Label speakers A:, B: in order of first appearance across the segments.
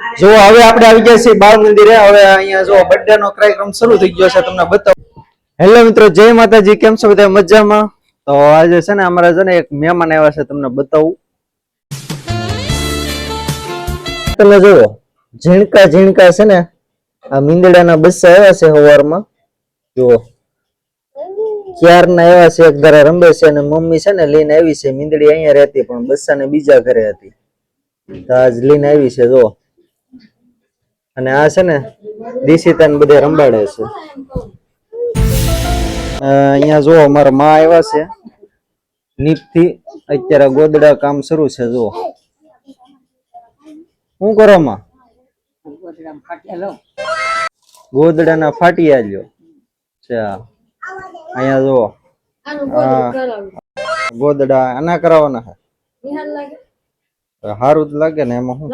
A: જો હવે આપણે આવી ગયા છીએ બાળ મંદિરે. હવે અહીંયા જો બર્થડે નો કાર્યક્રમ શરૂ થઈ ગયો છે, તમને બતાવું. હેલો મિત્રો, જય માતાજી. કેમ છો બધા? મજામાં? તો આજે છે ને અમારા છે ને એક મહેમાન આવ્યા છે, તમને બતાવું. તમે જુઓ, ઝીણકા ઝીણકા છે ને આ મીંદડાના બચ્ચા આવ્યા છે સવારમાં. જુઓ ક્યારના આવ્યા છે, એક ધારા રમે છે અને મમ્મી છે ને લઈને આવી છે. મીંદડી અહીંયા રહેતી પણ બચ્ચાને બીજા ઘરે હતી, તો આજ લઈને આવી છે. જો અને આ છે ને દિશિતાને બધે રંબાડે છે. અહીંયા જો અમારા માં આવ્યા છે નીપથી. અત્યારે ગોદડા કામ શરૂ છે. જો શું કરો માં? ગોદડાના ફાટિયા લ્યો. અહીંયા જો ગોદડા આના કરાવવાના છે. સારું જ લાગે ને એમાં. શું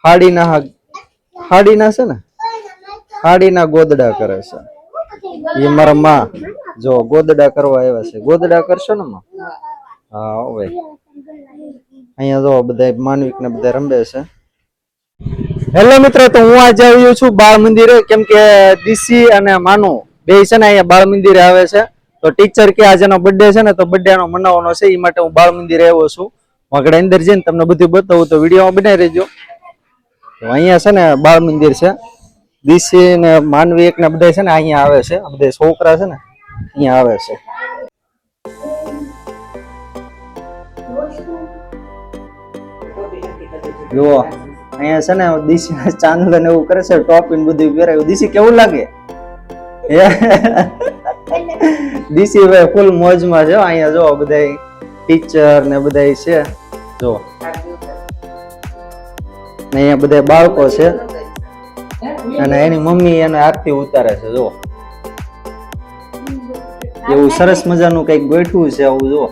A: હાડીના છે ને, હાડીના ગોદડા કરે છે એ મારા માં. જો ગોદડા કરવા આવ્યા છે. ગોદડા કરશો ને માં? હા હવે અહીંયા જો બધા માનવિક ને બધા રમે છે. હેલો મિત્રો, તો હું આજે આવ્યો છું બાળ મંદિરે, કેમ કે દીસી અને માનુ બે છે ને અહીંયા બાળ મંદિરે આવે છે. તો ટીચર કે આજે નો બર્થડે છે ને, તો બર્થડે નો મનાવવાનો છે, એ માટે હું બાળ મંદિરે આવ્યો છું. આગળ અંદર જઈને તમને બધું બતાવું, તો વિડીયોમાં બનાવી રહેજો. તો અહીંયા છે ને બાળ મંદિર છે. દીસી ને માનવી એક ને બધા છે ને અહીંયા આવે છે. બધા છોકરા છે ને અહીંયા આવે છે. જુઓ અહીંયા છે ને દીસી ચાંદલો ને એવું કરે છે, ટોપી ને બધું પહેરાવ્યું. દીસી કેવું લાગે? દીસી ભાઈ ફૂલ મોજમાં છે. અહીંયા જો બધા ટીચર ને બધા છે. જો અહીંયા બધા બાળકો છે અને એની મમ્મી એને આરતી ઉતારે છે. જો એવું સરસ મજાનું કઈક ગોઠવું છે આવું. જો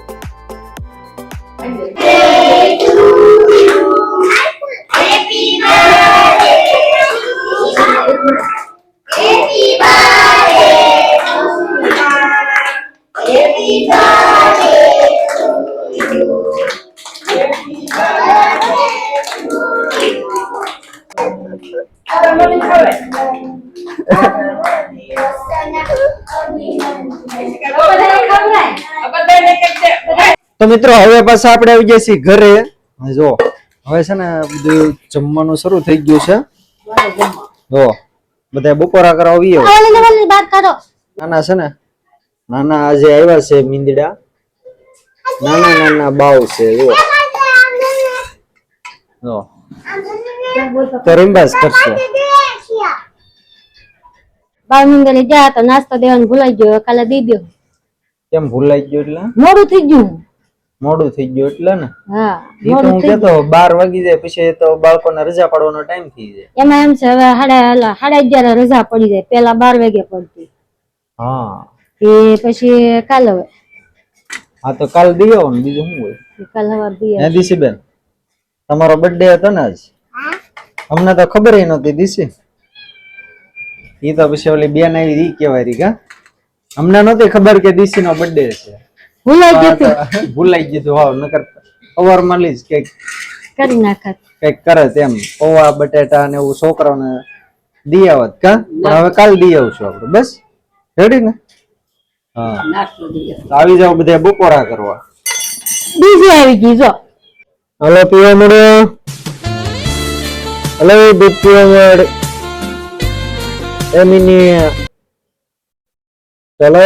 A: તો મિત્રો હવે પાછા આપણે આવી ગયા છીએ ઘરે. જો હવે છે ને બધું જમવાનું શરૂ થઈ ગયું છે. જો બધા બપોરા કરવા આવીએ. નાના છે ને, નાના આજે આવ્યા છે મીંદડા. નાના નાના બાવ છે. જો તો રીંબાસ કરશે.
B: બાળ મંદિરે ગયા તો નાસ્તો દેવાનું ભૂલાઈ ગયો, કાલે દઈ દો.
A: કેમ ભૂલાઈ ગયો? એટલે
B: મોડું થઈ ગયું.
A: મોડું થઈ ગયું એટલે ને.
B: હા
A: હું કેતો 12 વાગી જાય પછી તો બાળકોને રજા પડવાનો ટાઈમ થઈ જાય.
B: એમાં એમ છે હવે 11:30 રજા પડી જાય, પેલા 12 વાગે પડતી.
A: હા
B: એ પછી કાલ હવે.
A: હા તો કાલ દઈ આવો ને, બીજું શું હોય?
B: કાલ સવાર દઈ આવો.
A: દીસી બેન, તમારો બર્થડે હતો ને આજ? અમને તો ખબર ય નહોતી દીસી. ઈ તો પછી ઓલી બેન આવી ઈ કેવાય રી. કા અમને નહોતી ખબર કે દીસી નો બર્થડે છે. ભૂલાઈ ગયું. હા નકર અવારમાં લીજ કઈક
B: કરી નાખત,
A: કઈક કરે તેમ પૌવા બટેટા ને એવું છોકરાઓને દી આવત. કા પણ હવે કાલ દી આવશું આપણે. બસ રેડી ને? હા આવી જાવ બધા બપોરા કરવા.
B: બીજી આવી ગઈ. જો
A: હલો પીવા મળે. હલો દૂધ પીવા મળે. એમિની ચલો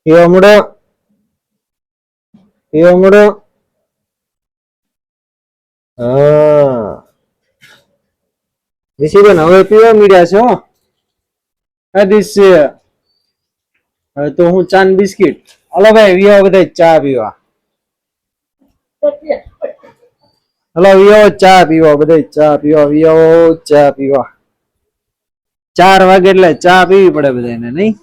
A: પીવા મળે. પીવા મળે. હા દિશીબેન હવે પીવા મળ્યા છે. હો દિશી હવે તો હું ચા ને બિસ્કિટ. હલો ભાઈ વિયો બધા ચા પીવા. હલો વિયો ચા પીવા. બધા ચા પીવા. વિયો ચા પીવા. 4 વાગે એટલે ચા પીવી પડે બધાને, નહીં?